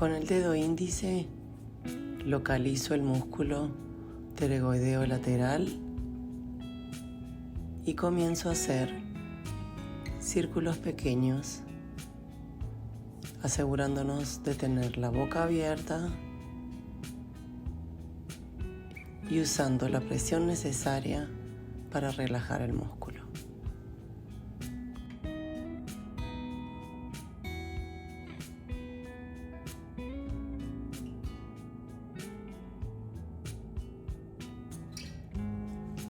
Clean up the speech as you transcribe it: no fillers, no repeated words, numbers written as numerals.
Con el dedo índice localizo el músculo pteregoideo lateral y comienzo a hacer círculos pequeños, asegurándonos de tener la boca abierta y usando la presión necesaria para relajar el músculo.